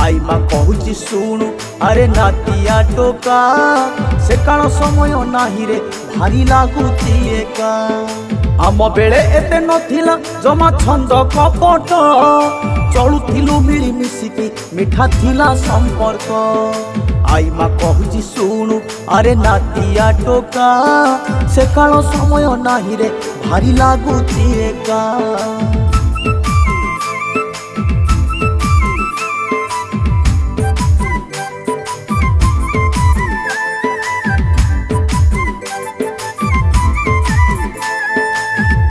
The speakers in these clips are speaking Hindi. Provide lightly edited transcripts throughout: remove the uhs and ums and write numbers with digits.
आई माँ कहूची शुणु अरे नातिया टोका से काल समय नाही रे भारी लागुची एका आम बेले एते नथिला जमा छंद कपट चलुथिलु मिली मिसिकी मिठा थिला संपर्क आई माँ कहूची शुणु अरे नातिया टोका से काल समय नाही रे भारी लागुची एका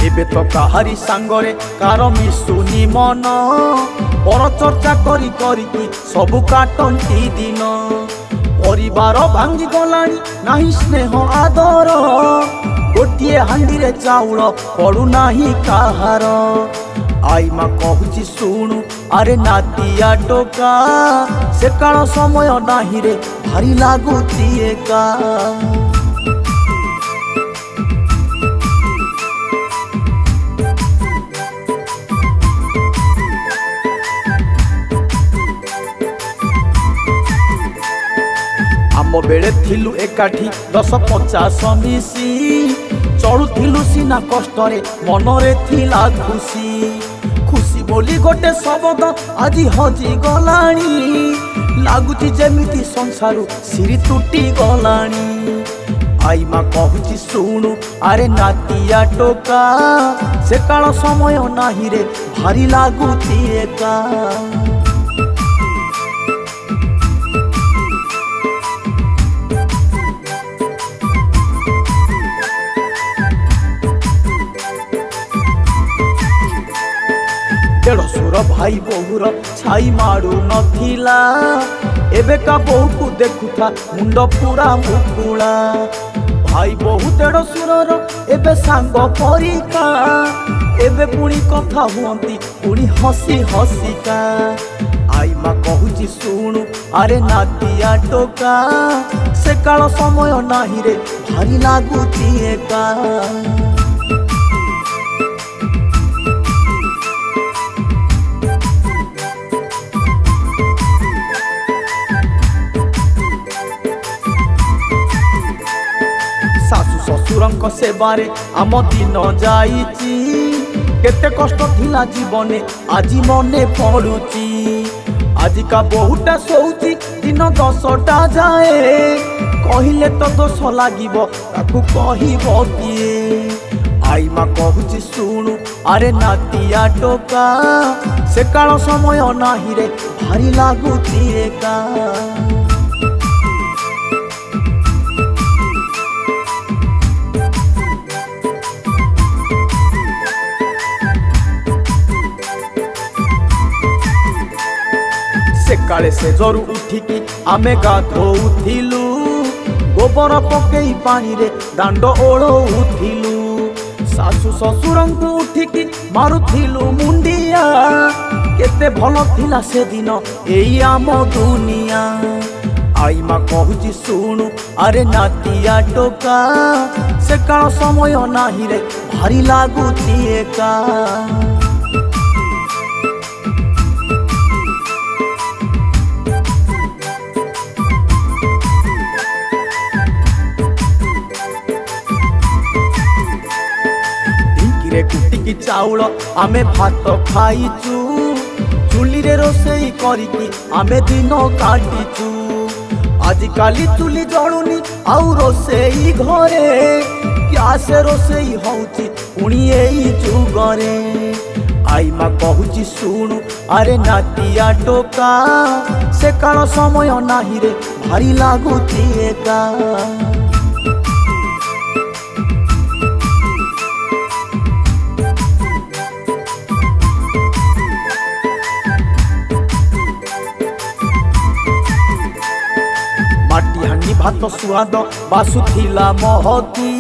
एबे तो काहारी सांगरे कार मिसुनी मन पर चर्चा करी करी सब काटंती दिन परिवार भांगी गलानी नाही स्नेह आदर गोटे हांडी रे चाउल पड़ू नाही काहार आई माँ कहूची शुणु अरे नातिया टोका से काल समय नाही रे भारी लागुची एका आम बेले थिलु एकाठी 10-50 मिसी चलुथिलु सीना कष्टरे मनरे थिला खुशी खुशी बोली गोटे शब्द आज हजी गलानी लागुची जेमिति संसारु सिरी तुटी गलानी आई माँ कहूची शुणु अरे नातिया टोका से काल समय नाही रे भारी लागुची एका देढ़सुर भाई बहुर छाई मारू नथिला एबे का बहु को देखुथा मुंड पूरा मुकुला भाई बहु देढ़सुर एबे सांग परिका एबे पुणी कथा हुअंती पुणी हसी हसिका आई माँ कहूची शुणु अरे नातिया टोका से काल समय नाही रे भारी लागुची एका सासु ससुरंक सेबारे आम दिन जाइची केते कष्ट थिला जीवने आजी मने पड़ुची आजिका बहुटा सोउची दिन 10टा जाए कहिले तो दोष लागिबो ताकू कहिबो किए आई माँ कहूची शुणु अरे नातिया टोका से काल समय नाही रे भारी लागुची एका से काले से जरू उठिकी आमे गाधोउथिलु गोबर पकई पानी रे दांड ओळोउथिलु सासु ससुरंकु उठिकी मारुथिलु मुंडिया केते भलो थिला से दिन एई आम दुनिया आई माँ कहूची शुणु अरे नातिया टोका से काल समय नाही रे भारी लागुची एका कुटिकी चाउल आमे भात खाइचु चुली रे रोसई करिकी आमे दिन काटिचु आजिकाली चुली जलुनी आउ रोसई घरे गैस रोसई होउची पुणी एई जुगरे आई माँ कहूची शुणु अरे नातिया टोका से काल समय नाही रे भारी लागुची एका भात स्वाद बासुथिला महती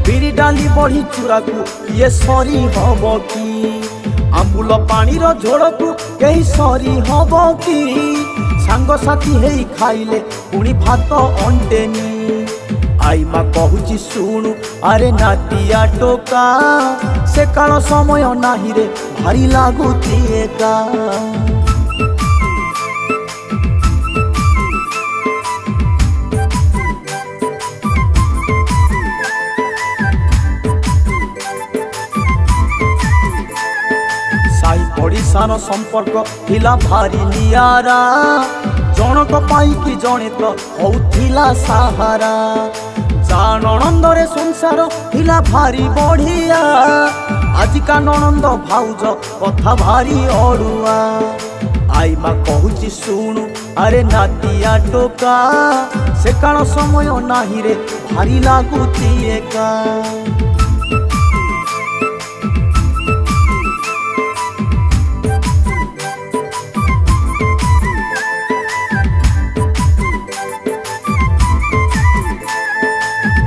बिरी डाली बड़ी चूरा को ये सरी हब कि आंबुल पानी रो झोड़ को कहीं सरी हब कि सांग साथी हेई खाइले पुणी भात अंटेनी आई माँ कहूची शुणु अरे नातिया टोका से काल समय नाही रे भारी लागुची एका मईसान संपर्क थिला भारी नियारा जनक पाई कि जणे तो होउथिला सहारा जान नंदरे संसार थिला भारी बढ़िया आजिका ननंद भाउज कथा भारी अड़ुआ आई माँ कहूची शुणु अरे नातिया टोका से काल समय नाही रे भारी लागुची एका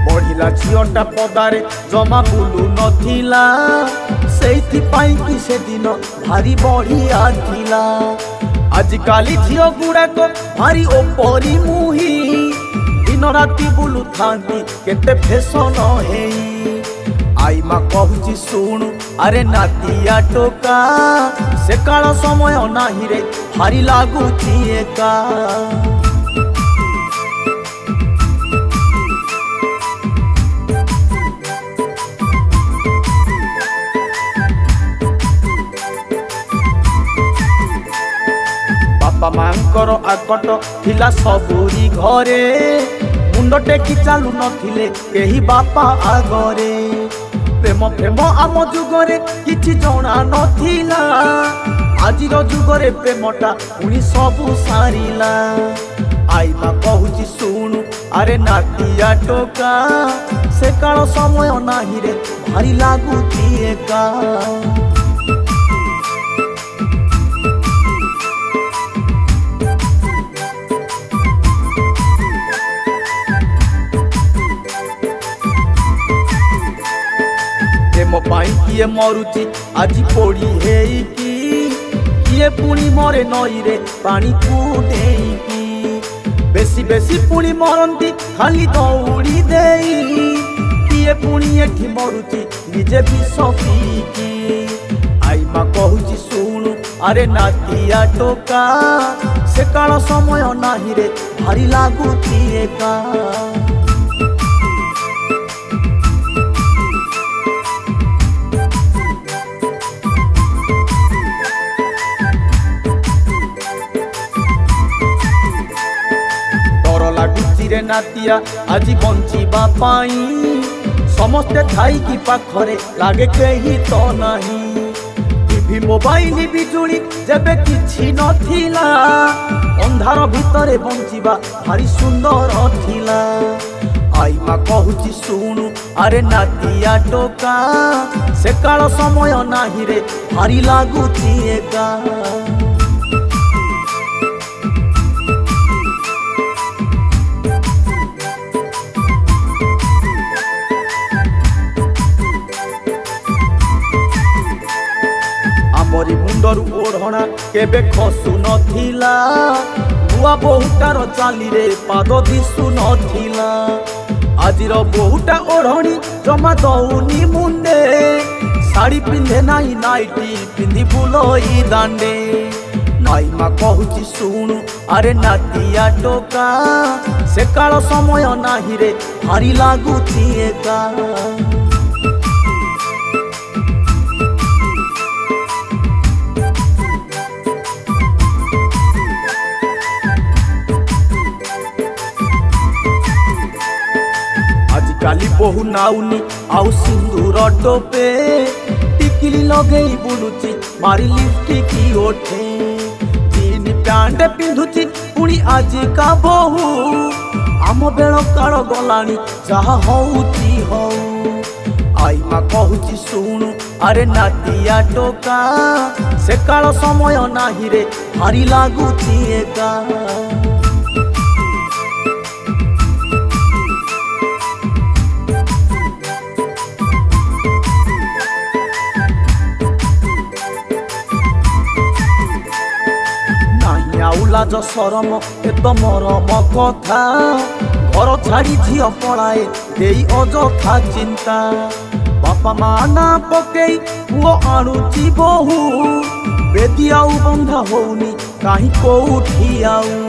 बढ़िला झीटा पदारे जमा बुलू नथिला सेठी पाई कि से दिन भारी बढ़िया थिला आजिकाली झील गुड़ाक भारी ओपरी मुही दिन राति बुलू थांती केते फैशन है आई माँ कहूची शुणु अरे नातिया टोका से काल समय नाही रे भारी लागुची एका बापा मांकर आकट थिला सबुरी घरे मुंड टेकी चालू नथिले केही बापा आगरे प्रेम प्रेम आम जुगरे किछि जणा नथिला आजिर जुगरे प्रेमटा पुणी सबु सारिला आई माँ कहूची शुणु अरे नातिया टोका से काल समय नाही रे भारी लागुची एका प्रेम पाई किए मरुची आज पोड़ी किए पुणी मरे नई रे पानी को देकी बेसी बेसी पुणी मरंती खाली दौड़ी देई किए पुणी एठी मरुची निजे विष पीकी आई माँ कहूची शुणु अरे नातिया टोका से काल समय नाही रे भारी लागुची एका रे नातिया आज बंचिबा पाई समस्ते थाई की पाखरे लागे कहीं तो नहीं टीवी मोबाइल बिजुली जबे किछि नथिला अंधार भितरे बंचिबा भारी सुंदर थिला आई माँ कहूची शुणु अरे नातिया टोका से काल समय नाही रे भारी लागुची एका मरी मुंडर ओढ़ना केबे खसु नथिला नुआ बहुटार चाली रे पाद दिसु नथिला आजिर बहुटा ओढ़नी जमा दौनी मुंडे साड़ी पिंधे नाई नाइटी पिंधि बुलोई दांडे नाई माँ कहूची शुणु अरे नातिया टोका से काल समय नाही रे भारी लागुची एका काली बहु नाउनी आउ सिंदूर टोपे टिकिली लगेई बुलुची मारी लिपस्टिक ओठे जीन पैंट पिंधुची पुणी आज का बहु आम बेल काल गलानी जहा होउची हो आई माँ कहूची शुणु अरे नातिया टोका से काल समय नाही रे भारी लागुची एका लाज सरम एत मरम कथा घर छाड़ी झील पलाए देई अजथा चिंता बापा माँ ना पकई पुओ आणुची बहु बेदी आउ बंधा होउनी काहीं कोउठी आउ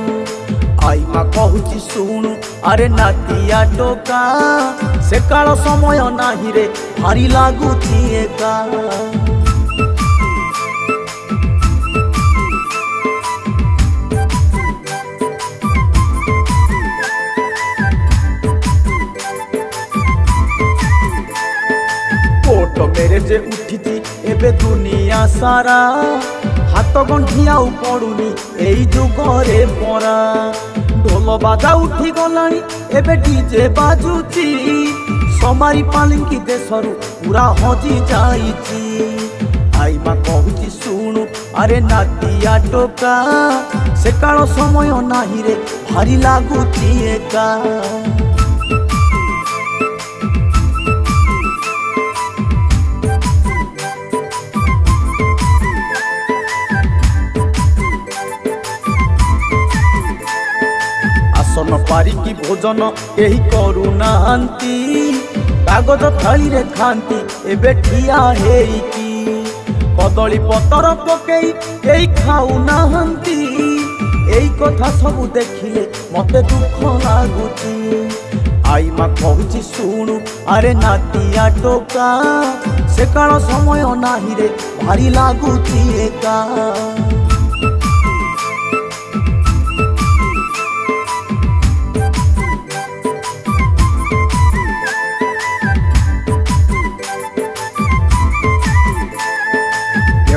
आई माँ कहूची शुणु अरे नातिया टोका से काल समय नाही रे भारी लागुची एका जे उठी एबे दुनिया सारा हाथ गंठी आउ पड़ुनी एई जुगरे परा ढोल बाजा उठी गलानी एबे डीजे बाजुची समारी पालिंकी देशरू पूरा हजी जाइची आई माँ कहूची शुणु अरे नातिया टोका से काल समय नाही रे भारी लागुची एका आसन पारिकी भोजन केही करुनाहांती कागज थाली रे खांती एबे ठिया हेइकी कदली पतर पकई केही खाऊ नाहांती एई कथा सबु देखिले मते दुख लागुची आई माँ कहूची शुणु अरे नातिया टोका से काल समय नाही रे भारी लागुची एका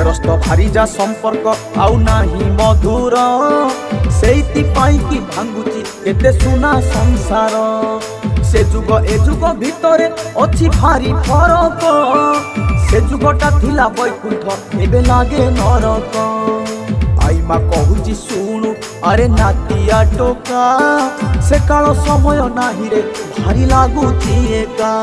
रस्त भारी जा संपर्क आउ नाही मधुर सेइति पाई की भांगुची केते सुना संसार से जुग ए जुग भितरे अछि भारी फरक से जुगटा थिला वैकुंठ एबे लागे नरक आई माँ कहूची शुणु अरे नातिया टोका से काल समय नाही रे भारी लागुची एका।